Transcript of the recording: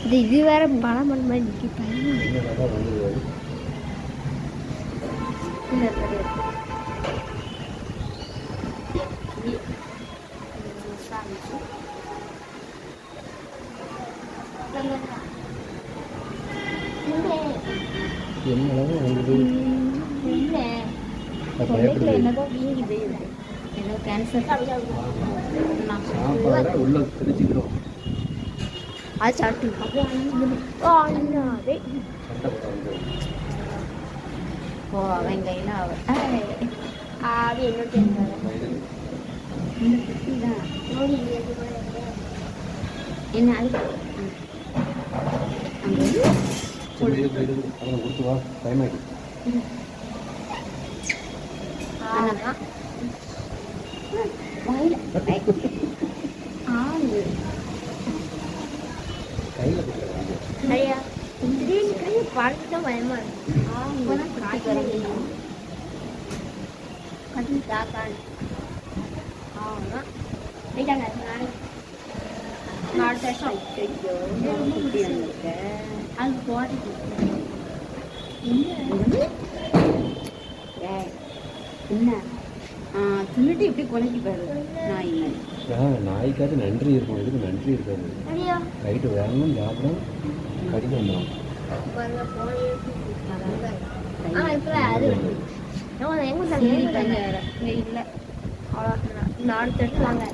இது வேற பணம் பண்ண மாதிரி நிற்கி பையன் என்னதோ வீங்குது ஏதோ கேன்சர் உள்ள தெரிஞ்சுக்கிறோம் அது சாப்பிட்டு ஓ அவன் கையில் ஆவி என்னோட என்ன அது கொடுத்து வா டைம் ஆகிடுச்சு பார்த்துதான் பயமா அது போறது என்ன தின்னுட்டு எப்படி குழந்தை பாரு நாய் நாய்க்காவது நன்றி இருக்கும் இதுக்கு நன்றி இருக்காது ரைட்டு வேணும் சாப்பிடும் கடிக்க வந்துடும் இல்லை அவ்வளோ நாலு தட்டு வாங்க